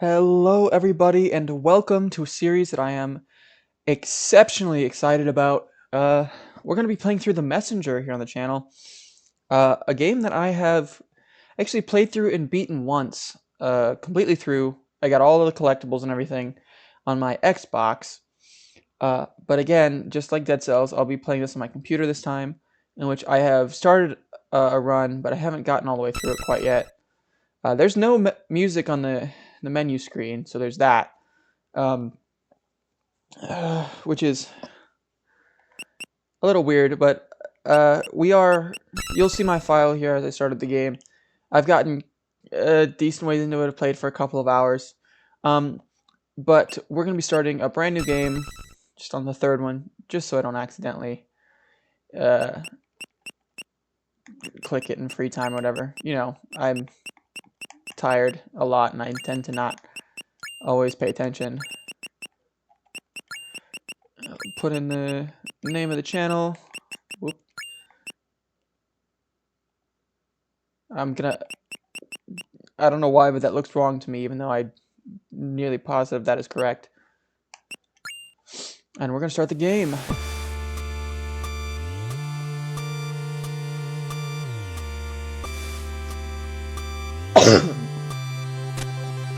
Hello, everybody, and welcome to a series that I am exceptionally excited about. We're going to be playing through The Messenger here on the channel, a game that I have actually played through and beaten once, completely through. I got all of the collectibles and everything on my Xbox. But again, just like Dead Cells, I'll be playing this on my computer this time, in which I have started a run, but I haven't gotten all the way through it quite yet. There's no music on the menu screen, so there's that. Which is a little weird, but you'll see my file here as I started the game. I've gotten a decent ways into it. I've played for a couple of hours. But we're going to be starting a brand new game, just on the third one, just so I don't accidentally click it in free time or whatever. You know, I'm tired a lot, and I tend to not always pay attention. Put in the name of the channel. Whoop. I don't know why, but that looks wrong to me, even though I'm nearly positive that is correct. And we're going to start the game.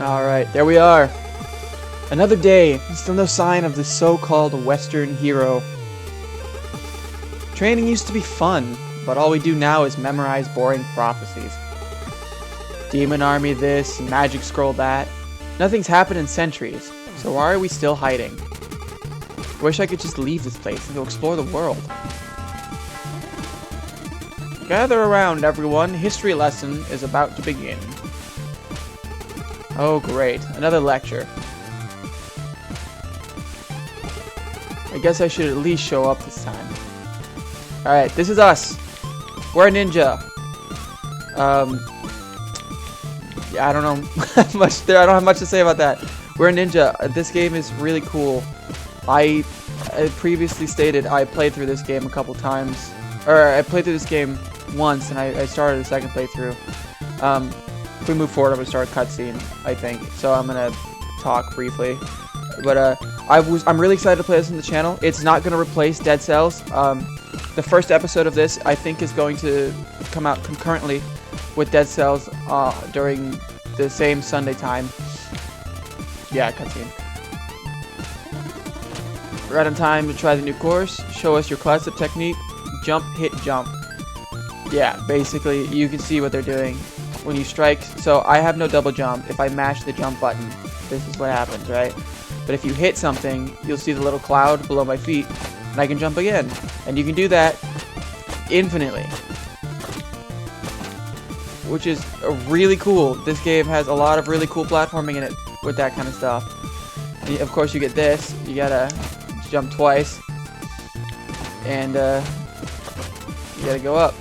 Alright, there we are. Another day, still no sign of the so-called Western hero. Training used to be fun, but all we do now is memorize boring prophecies. Demon army this, magic scroll that. Nothing's happened in centuries, so why are we still hiding? Wish I could just leave this place and go explore the world. Gather around, everyone. History lesson is about to begin. Oh great, another lecture. I guess I should at least show up this time. Alright, this is us. We're a ninja. Yeah, I don't know much there. I don't have much to say about that. We're a ninja. This game is really cool. I previously stated I played through this game a couple times. Or I played through this game once, and I started a second playthrough. If we move forward, I'm going to start a cutscene, I think. So I'm going to talk briefly. But I'm really excited to play this on the channel. It's not going to replace Dead Cells. The first episode of this, I think, is going to come out concurrently with Dead Cells during the same Sunday time. Yeah, cutscene. Right on time to try the new course. Show us your classic technique. Jump, hit, jump. Yeah, basically, you can see what they're doing when you strike. So I have no double jump. If I mash the jump button, this is what happens, right? But if you hit something, you'll see the little cloud below my feet, and I can jump again. And you can do that infinitely, which is really cool. This game has a lot of really cool platforming in it with that kind of stuff. And of course, you get this. You gotta jump twice, and you gotta go up.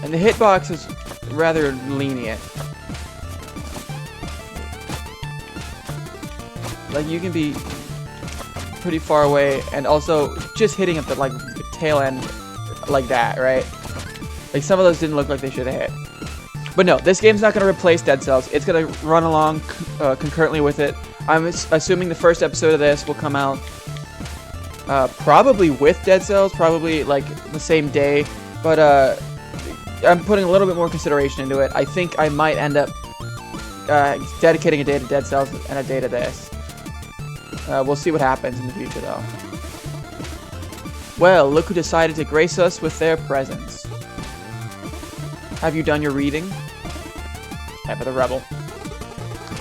And the hitbox is rather lenient. Like, you can be pretty far away, and also just hitting at the the tail end like that, right? Like, some of those didn't look like they should have hit. But no, this game's not going to replace Dead Cells. It's going to run along concurrently with it. I'm assuming the first episode of this will come out probably with Dead Cells, probably like the same day. But I'm putting a little bit more consideration into it. I think I might end up dedicating a day to Dead Cells and a day to this. We'll see what happens in the future, though. Well, look who decided to grace us with their presence. Have you done your reading? Type of the rebel.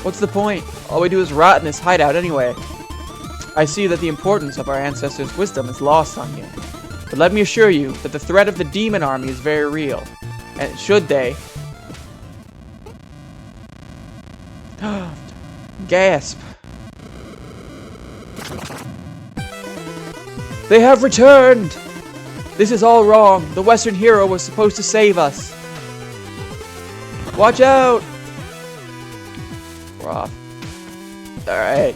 What's the point? All we do is rot in this hideout anyway. I see that the importance of our ancestors' wisdom is lost on you. But let me assure you that the threat of the demon army is very real. And should they... Gasp. They have returned! This is all wrong. The Western hero was supposed to save us. Watch out! We're off. Alright.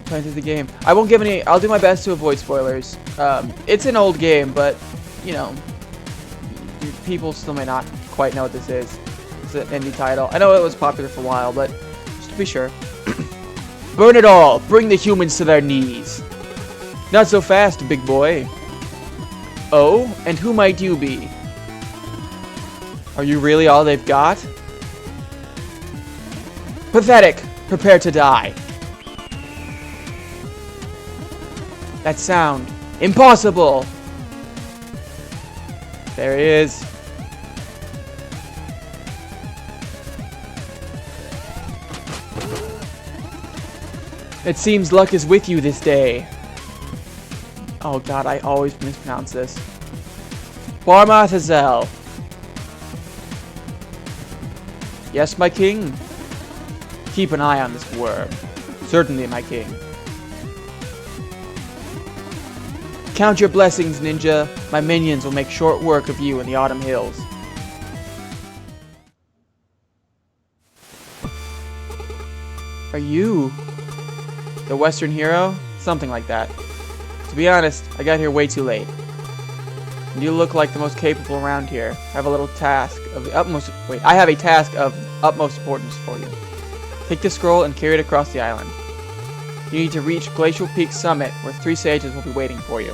Playing through the game. I won't give any... I'll do my best to avoid spoilers. It's an old game, but, you know, people still may not quite know what this is. It's an indie title. I know it was popular for a while, but just to be sure. Burn it all! Bring the humans to their knees! Not so fast, big boy. Oh, and who might you be? Are you really all they've got? Pathetic! Prepare to die. That sound. Impossible! There he is. It seems luck is with you this day. Oh god, I always mispronounce this. Barmathazel. Yes, my king. Keep an eye on this worm. Certainly, my king. Count your blessings, ninja. My minions will make short work of you in the autumn hills. Are you the Western hero? Something like that. To be honest, I got here way too late. You look like the most capable around here. I have a little task of the utmost... Wait, I have a task of utmost importance for you. Take the scroll and carry it across the island. You need to reach Glacial Peak Summit, where 3 sages will be waiting for you.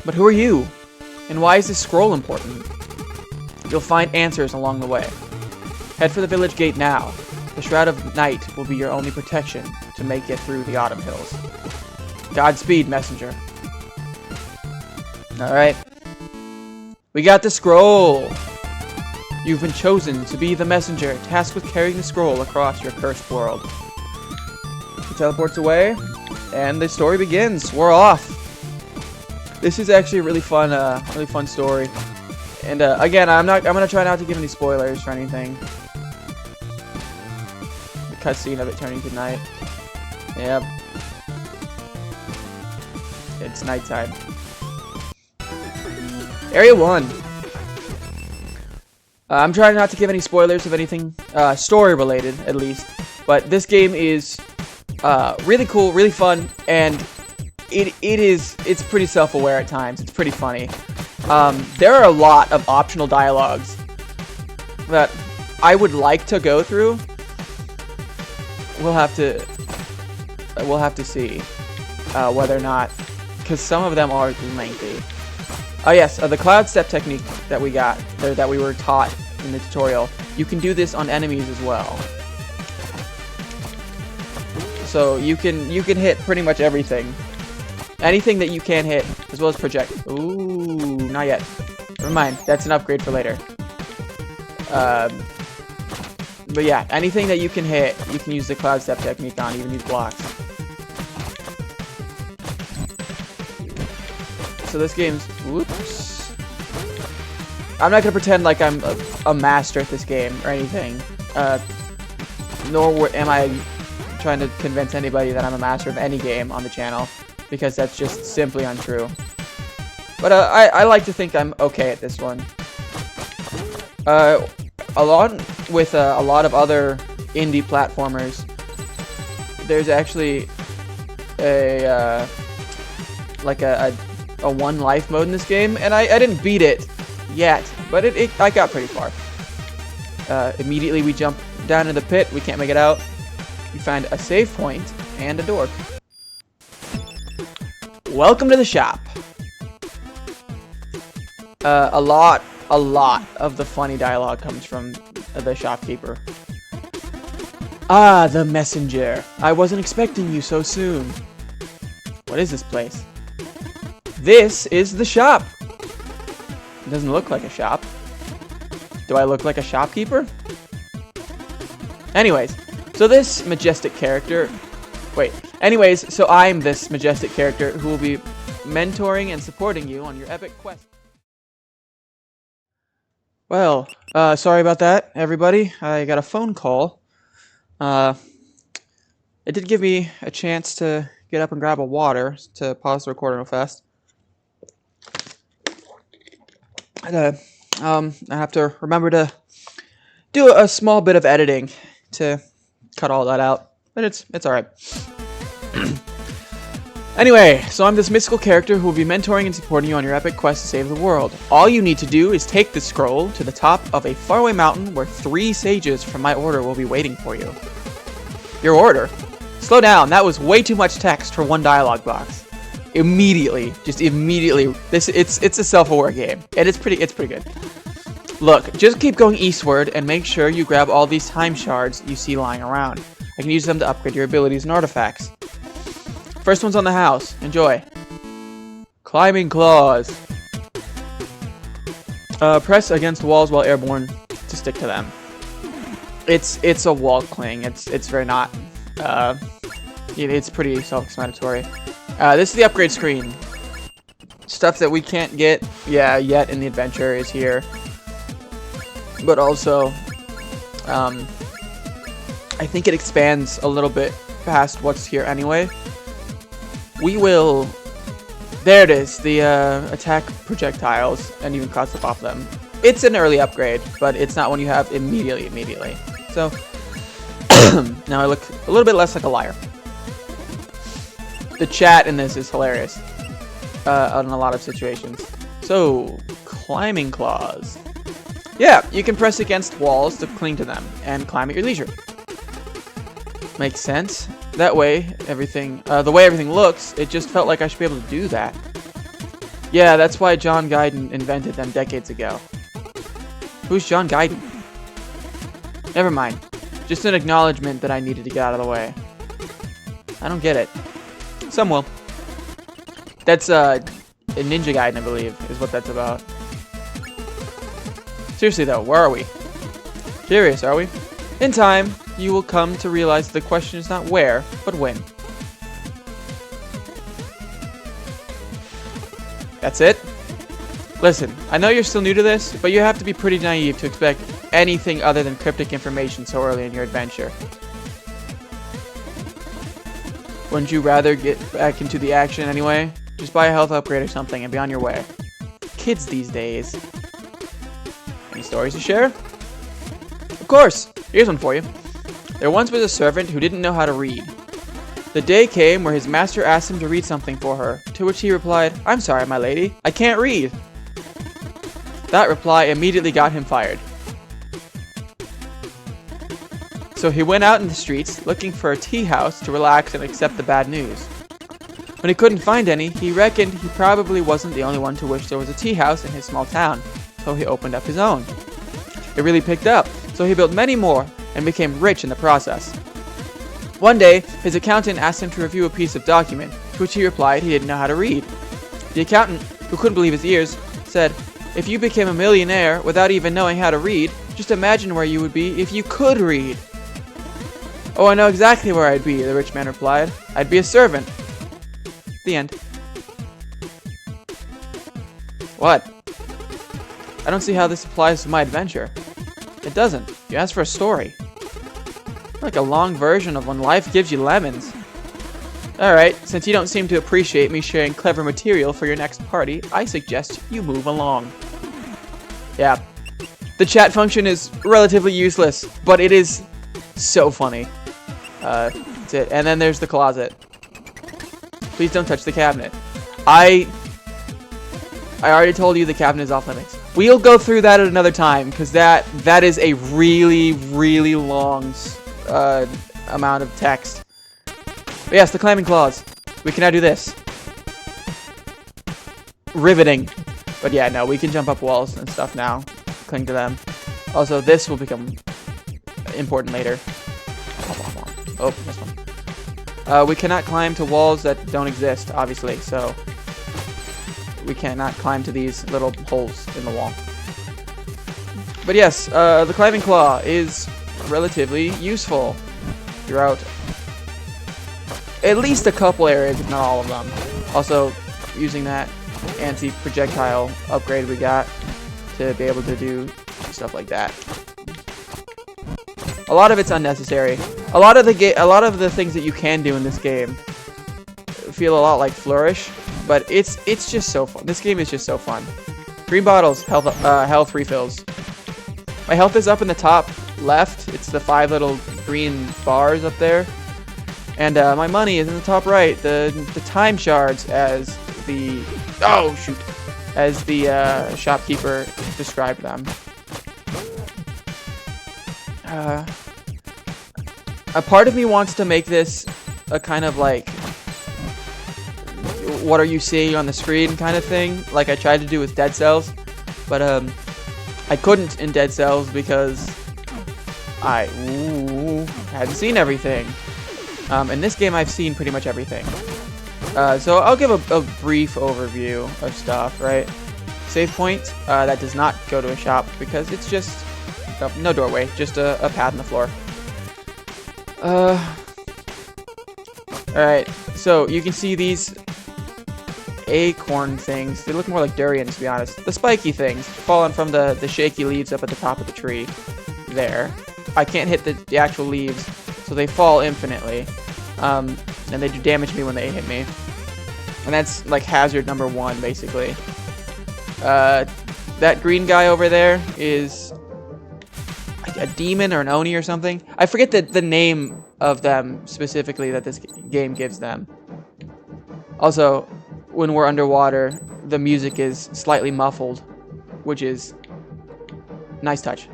But who are you? And why is this scroll important? You'll find answers along the way. Head for the village gate now. The Shroud of Night will be your only protection to make it through the autumn hills. Godspeed, messenger. Alright. We got the scroll! You've been chosen to be the messenger, tasked with carrying the scroll across your cursed world. He teleports away, and the story begins. We're off! This is actually a really fun story. And again, I'm gonna try not to give any spoilers for anything. The cutscene of it turning to night. Yep. It's nighttime. Area 1. I'm trying not to give any spoilers of anything story related, at least. But this game is really cool, really fun, and it's pretty self-aware at times. It's pretty funny. There are a lot of optional dialogues that I would like to go through. We'll have to see whether or not, because some of them are lengthy. Oh yes, the cloud step technique that we got, or that we were taught in the tutorial, you can do this on enemies as well. So you can hit pretty much everything. Anything that you can hit, as well as project. Ooh, not yet. Never mind, that's an upgrade for later. But yeah, anything that you can hit, you can use the cloud step technique on, even these blocks. So this game's... Whoops. I'm not going to pretend like I'm a master at this game or anything. Nor am I trying to convince anybody that I'm a master of any game on the channel. Because that's just simply untrue. But I like to think I'm okay at this one. Along with a lot of other indie platformers, there's actually a one life mode in this game, and I didn't beat it yet, but I got pretty far. Immediately we jump down in the pit, we can't make it out. We find a save point and a door. Welcome to the shop. A lot of the funny dialogue comes from the shopkeeper. Ah, the messenger. I wasn't expecting you so soon. What is this place? This is the shop. It doesn't look like a shop. Do I look like a shopkeeper? Anyways, so this majestic character... Wait. Anyways, so I'm this majestic character who will be mentoring and supporting you on your epic quest. Well, sorry about that, everybody. I got a phone call. It did give me a chance to get up and grab a water to pause the recording real fast. And, I have to remember to do a small bit of editing to cut all that out, but it's all right. Anyway, so I'm this mystical character who will be mentoring and supporting you on your epic quest to save the world. All you need to do is take the scroll to the top of a faraway mountain where 3 sages from my order will be waiting for you. Your order? Slow down, that was way too much text for one dialogue box. Immediately, just immediately, it's a self-aware game, and it's pretty good. Look, just keep going eastward and make sure you grab all these time shards you see lying around. I can use them to upgrade your abilities and artifacts. First one's on the house. Enjoy. Climbing claws. Press against walls while airborne to stick to them. It's a wall cling. It's very not. It's pretty self-explanatory. This is the upgrade screen. Stuff that we can't get yet in the adventure is here. But also, I think it expands a little bit past what's here anyway. We will... There it is, the attack projectiles, and you can cause stuff off them. It's an early upgrade, but it's not one you have immediately. So, now I look a little bit less like a liar. The chat in this is hilarious, in a lot of situations. So, climbing claws. Yeah, you can press against walls to cling to them, and climb at your leisure. Makes sense. That way, the way everything looks, it just felt like I should be able to do that. Yeah, that's why John Guyton invented them decades ago. Who's John Guyton? Never mind. Just an acknowledgement that I needed to get out of the way. I don't get it. Some will. That's a Ninja Gaiden, I believe, is what that's about. Seriously though, where are we? Curious, are we? In time, you will come to realize the question is not where, but when. That's it? Listen, I know you're still new to this, but you have to be pretty naive to expect anything other than cryptic information so early in your adventure. Wouldn't you rather get back into the action anyway? Just buy a health upgrade or something and be on your way. Kids these days. Any stories to share? Of course! Here's one for you. There once was a servant who didn't know how to read. The day came where his master asked him to read something for her, to which he replied, "I'm sorry, my lady, I can't read." That reply immediately got him fired. So he went out in the streets, looking for a tea house to relax and accept the bad news. When he couldn't find any, he reckoned he probably wasn't the only one to wish there was a tea house in his small town, so he opened up his own. It really picked up, so he built many more, and became rich in the process. One day, his accountant asked him to review a piece of document, to which he replied he didn't know how to read. The accountant, who couldn't believe his ears, said, "If you became a millionaire without even knowing how to read, just imagine where you would be if you could read." "Oh, I know exactly where I'd be," the rich man replied. "I'd be a servant." The end. What? I don't see how this applies to my adventure. It doesn't. You asked for a story. Like a long version of When Life Gives You Lemons. Alright, since you don't seem to appreciate me sharing clever material for your next party, I suggest you move along. Yeah. The chat function is relatively useless, but it is so funny. That's it. And then there's the closet. Please don't touch the cabinet. I already told you the cabinet is off limits. We'll go through that at another time, because that is a really long amount of text. But yes, the climbing claws. We can now do this. Riveting. But yeah, no, we can jump up walls and stuff now. Cling to them. Also, this will become important later. Oh, this one. We cannot climb to walls that don't exist, obviously, so we cannot climb to these little holes in the wall. But yes, the climbing claw is relatively useful throughout at least a couple areas, if not all of them. Also, using that anti-projectile upgrade we got to be able to do stuff like that. A lot of it's unnecessary. A lot of the things that you can do in this game feel a lot like Flourish, but it's just so fun. This game is just so fun. Green bottles, health refills. My health is up in the top left. It's the 5 little green bars up there. And my money is in the top right. The time shards, as the as the shopkeeper described them. A part of me wants to make this a kind of like, what are you seeing on the screen kind of thing, like I tried to do with Dead Cells, but I couldn't in Dead Cells because I hadn't seen everything. In this game, I've seen pretty much everything. So I'll give a brief overview of stuff, right? Save point, that does not go to a shop because it's just no doorway, just a pad in the floor. Alright, so you can see these acorn things. They look more like durians, to be honest. The spiky things falling from the shaky leaves up at the top of the tree. There. I can't hit the actual leaves, so they fall infinitely. And they do damage me when they hit me. And that's like hazard number 1, basically. That green guy over there is a demon or an Oni or something. I forget the name of them specifically that this game gives them. Also, when we're underwater, the music is slightly muffled, which is nice touch.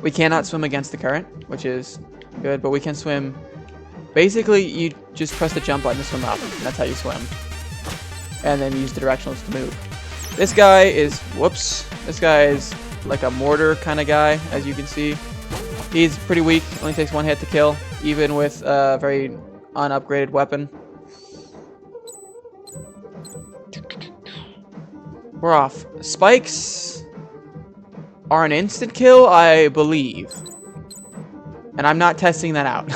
We cannot swim against the current, which is good, but we can swim. Basically, you just press the jump button to swim up, and that's how you swim. And then use the directionals to move. This guy is, this guy is like a mortar kind of guy, as you can see. He's pretty weak, only takes 1 hit to kill, even with a very unupgraded weapon. We're off. Spikes are an instant kill, I believe. And I'm not testing that out.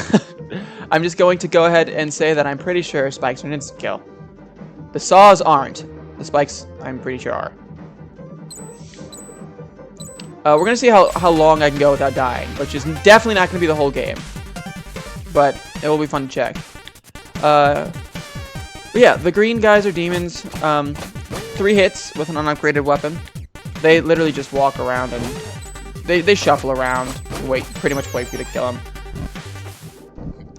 I'm just going to go ahead and say that I'm pretty sure spikes are an instant kill. The saws aren't. The spikes, I'm pretty sure, are. We're going to see how long I can go without dying, which is definitely not going to be the whole game. But it will be fun to check. But yeah, the green guys are demons. 3 hits with an unupgraded weapon. They literally just walk around and they shuffle around, pretty much wait for you to kill them.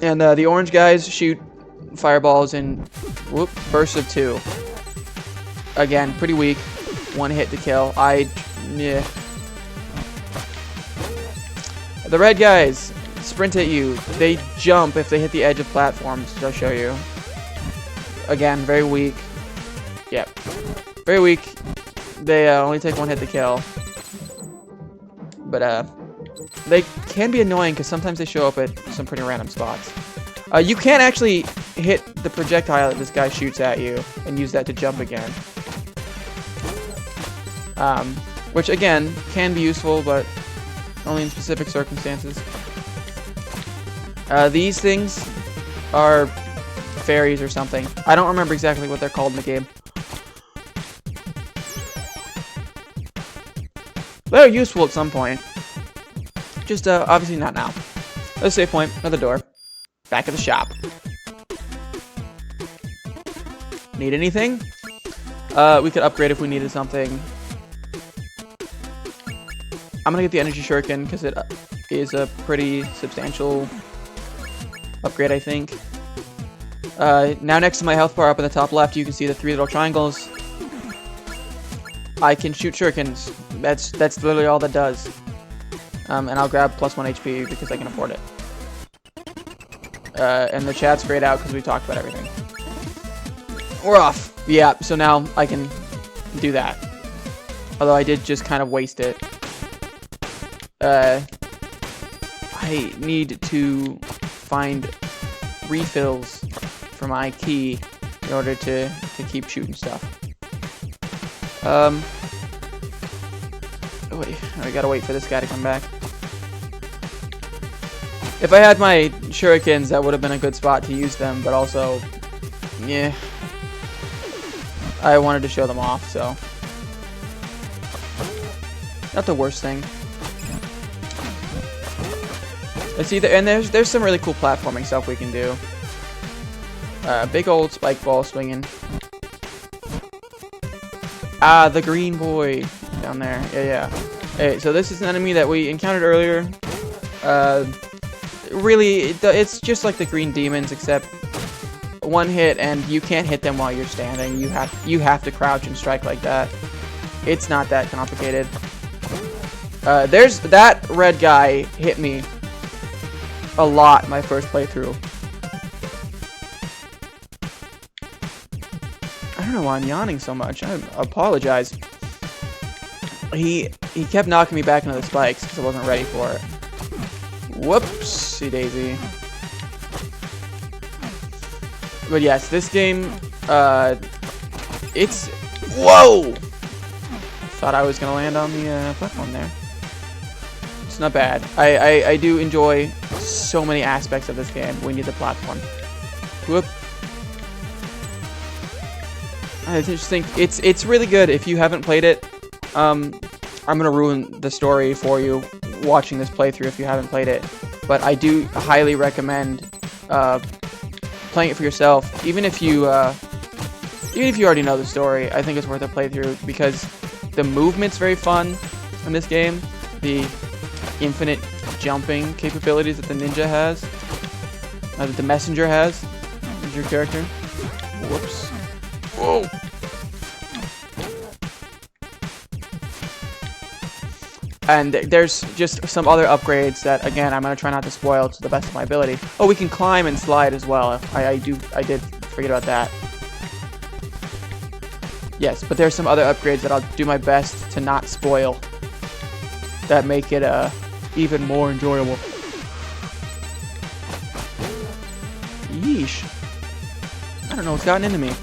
And the orange guys shoot fireballs in bursts of 2. Again, pretty weak. 1 hit to kill. Yeah. The red guys sprint at you. They jump if they hit the edge of platforms, which I'll show you. Again, very weak. Yep. Very weak. They only take 1 hit to kill. But they can be annoying because sometimes they show up at some pretty random spots. You can actually hit the projectile that this guy shoots at you and use that to jump again. Which again can be useful, but only in specific circumstances. These things are fairies or something. I don't remember exactly what they're called in the game. They're useful at some point. Just obviously not now. Another save point, another door. Back at the shop. Need anything? We could upgrade if we needed something. I'm gonna get the energy shuriken because it is a pretty substantial upgrade, I think. Now next to my health bar up in the top left, you can see the 3 little triangles. I can shoot shurikens. That's literally all that does. And I'll grab +1 HP because I can afford it. And the chat's grayed out because we talked about everything. We're off. Yeah, so now I can do that. Although I did just kind of waste it. I need to find refills for my key in order to keep shooting stuff. Wait, I gotta wait for this guy to come back. If I had my shurikens, that would have been a good spot to use them, but also, yeah, I wanted to show them off, so not the worst thing. Let's see, and there's some really cool platforming stuff we can do. Big old spike ball swinging. Ah, the green boy down there. Yeah. Hey, so this is an enemy that we encountered earlier. really, it's just like the green demons, except one hit and you can't hit them while you're standing. You have to crouch and strike like that. It's not that complicated. There's that red guy hit me a lot my first playthrough. I don't know why I'm yawning so much. I apologize. He kept knocking me back into the spikes because I wasn't ready for it. Whoopsie daisy. But yes, this game, it's... Whoa! Thought I was going to land on the platform there. It's not bad. I do enjoy so many aspects of this game when you get the platform. Whoop. It's interesting. It's really good if you haven't played it. I'm going to ruin the story for you watching this playthrough if you haven't played it. But I do highly recommend playing it for yourself. Even if you already know the story, I think it's worth a playthrough because the movement's very fun in this game. The infinite jumping capabilities that the ninja has, that the messenger has, is your character. Whoops. Whoa. And there's just some other upgrades that, again, I'm going to try not to spoil to the best of my ability. Oh, we can climb and slide as well. I did forget about that. Yes, but there's some other upgrades that I'll do my best to not spoil that make it even more enjoyable. Yeesh. I don't know what's gotten into me.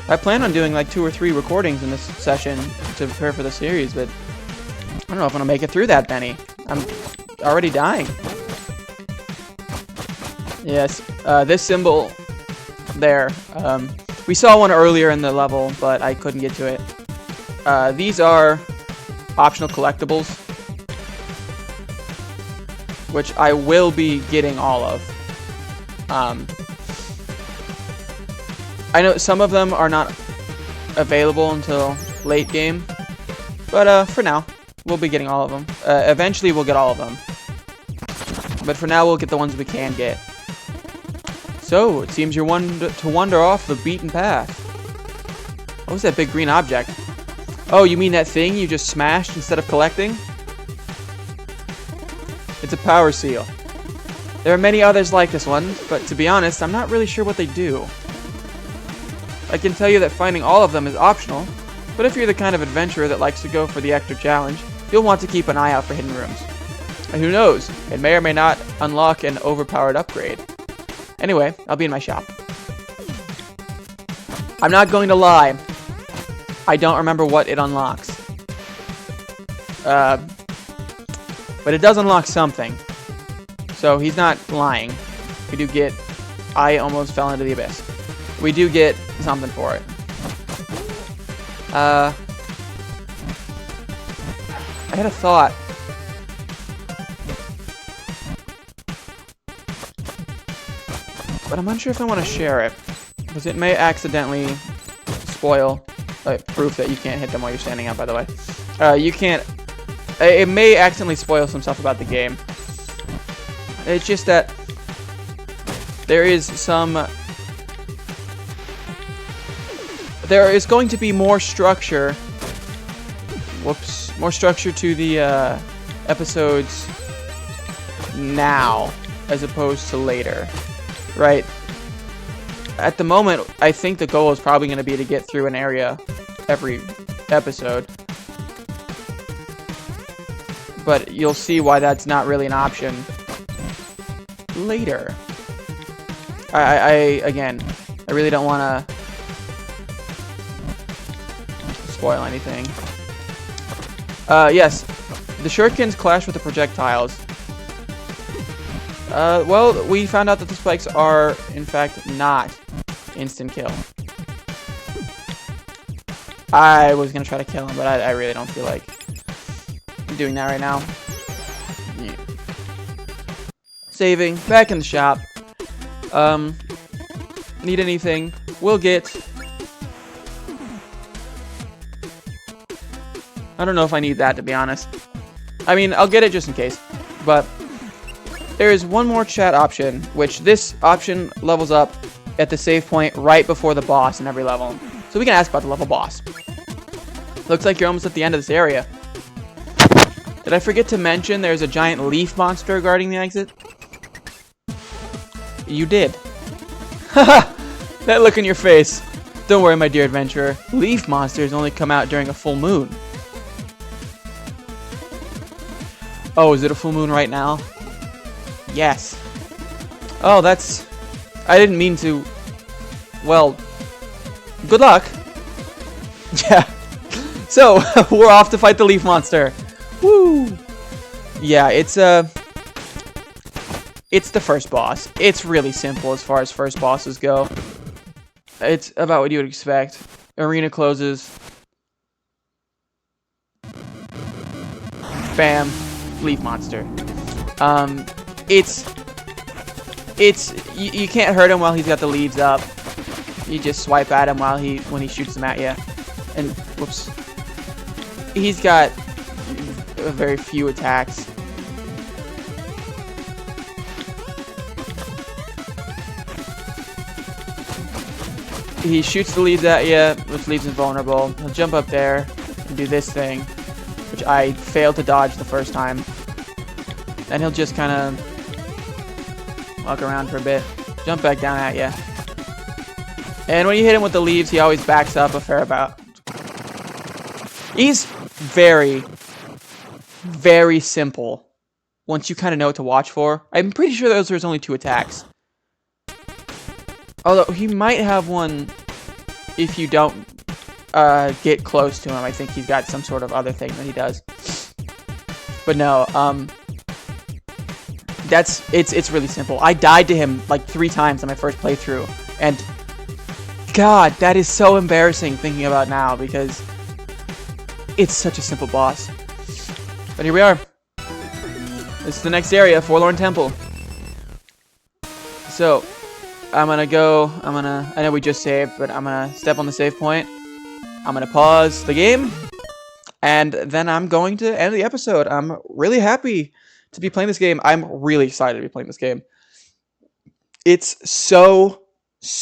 I plan on doing like 2 or 3 recordings in this session to prepare for the series, but I don't know if I'm gonna make it through that many. I'm already dying. Yes, this symbol there. We saw one earlier in the level, but I couldn't get to it. These are optional collectibles, which I will be getting all of. I know some of them are not available until late game, but for now, we'll be getting all of them. Eventually, we'll get all of them. But for now, we'll get the ones we can get. So, it seems you're one to wander off the beaten path. What was that big green object? Oh, you mean that thing you just smashed instead of collecting? It's a power seal. There are many others like this one, but to be honest, I'm not really sure what they do. I can tell you that finding all of them is optional, but if you're the kind of adventurer that likes to go for the extra challenge, you'll want to keep an eye out for hidden rooms. And who knows, it may or may not unlock an overpowered upgrade. Anyway, I'll be in my shop. I'm not going to lie, I don't remember what it unlocks. But it does unlock something. So he's not lying. We do get... I almost fell into the abyss. We do get something for it. I had a thought. But I'm unsure if I want to share it. Because it may accidentally spoil proof that you can't hit them while you're standing up, by the way. You can't... It may accidentally spoil some stuff about the game. It's just that there is some... There is going to be more structure. Whoops. More structure to the episodes now as opposed to later. Right? At the moment, I think the goal is probably going to be to get through an area every episode. But you'll see why that's not really an option later. Again, I really don't want to spoil anything. Yes, the shurikens clash with the projectiles. Well, we found out that the spikes are, in fact, not instant kill. I was gonna try to kill him, but I really don't feel like doing that right now. Yeah. Saving, back in the shop. Need anything? We'll get. I don't know if I need that, to be honest. I mean, I'll get it just in case. But there is one more chat option, which this option levels up at the save point right before the boss in every level. So we can ask about the level boss. Looks like you're almost at the end of this area. Did I forget to mention there's a giant leaf monster guarding the exit? You did. Haha! That look in your face. Don't worry, my dear adventurer. Leaf monsters only come out during a full moon. Oh, is it a full moon right now? Yes. Oh, that's... I didn't mean to... Well... Good luck. Yeah. So, we're off to fight the leaf monster. Woo! Yeah, it's the first boss. It's really simple as far as first bosses go. It's about what you would expect. Arena closes. Bam. Leaf monster. You can't hurt him while he's got the leaves up. You just swipe at him when he shoots them at you. And whoops. He's got very few attacks. He shoots the leaves at you, which leaves him vulnerable. He'll jump up there and do this thing, which I failed to dodge the first time. Then he'll just kind of walk around for a bit, jump back down at you. And when you hit him with the leaves, he always backs up a fair amount. He's very, very simple once you kind of know what to watch for. I'm pretty sure there's only 2 attacks. Although, he might have one if you don't get close to him. I think he's got some sort of other thing that he does. But no, it's really simple. I died to him like 3 times on my first playthrough. And, God, that is so embarrassing thinking about now because it's such a simple boss. But here we are. This is the next area, Forlorn Temple. So... I know we just saved, but I'm gonna step on the save point. I'm gonna pause the game, and then I'm going to end the episode. I'm really happy to be playing this game. I'm really excited to be playing this game. It's so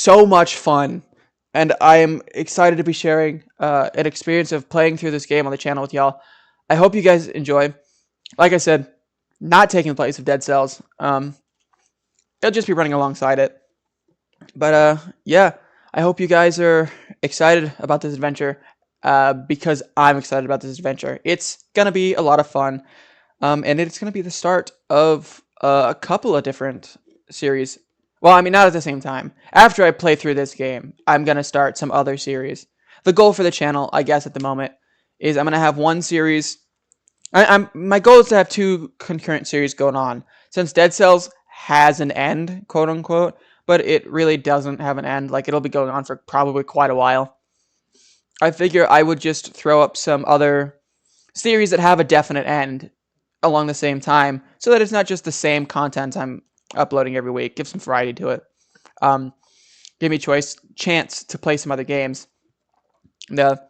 much fun, and I am excited to be sharing an experience of playing through this game on the channel with y'all. I hope you guys enjoy. Like I said, not taking the place of Dead Cells. It'll just be running alongside it. But, yeah, I hope you guys are excited about this adventure, because I'm excited about this adventure. It's going to be a lot of fun, and it's going to be the start of a couple of different series. Well, I mean, not at the same time. After I play through this game, I'm going to start some other series. The goal for the channel, I guess, at the moment, is I'm going to have one series. My goal is to have 2 concurrent series going on. Since Dead Cells has an end, quote-unquote, but it really doesn't have an end. Like, it'll be going on for probably quite a while. I figure I would just throw up some other series that have a definite end along the same time, so that it's not just the same content I'm uploading every week. Give some variety to it. Give me chance to play some other games. I'll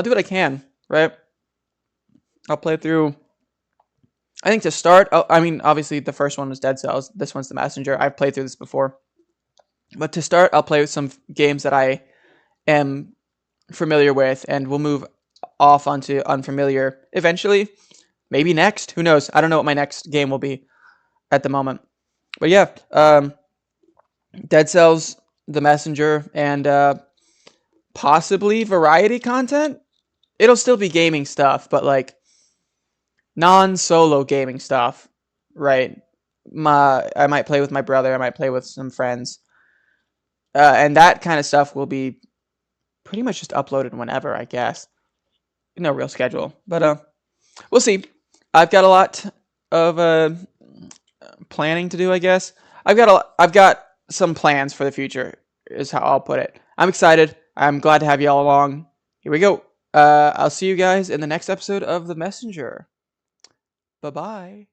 do what I can, right? I'll play through... I think to start, I mean, obviously the first one was Dead Cells. This one's The Messenger. I've played through this before. But to start, I'll play with some games that I am familiar with, and we'll move off onto unfamiliar eventually. Maybe next. Who knows? I don't know what my next game will be at the moment. But yeah, Dead Cells, The Messenger, and possibly variety content. It'll still be gaming stuff, but like non-solo gaming stuff, right? I might play with my brother. I might play with some friends. And that kind of stuff will be pretty much just uploaded whenever, I guess. No real schedule. But we'll see. I've got a lot of planning to do, I guess. I've got some plans for the future, is how I'll put it. I'm excited. I'm glad to have you all along. Here we go. I'll see you guys in the next episode of The Messenger. Bye-bye.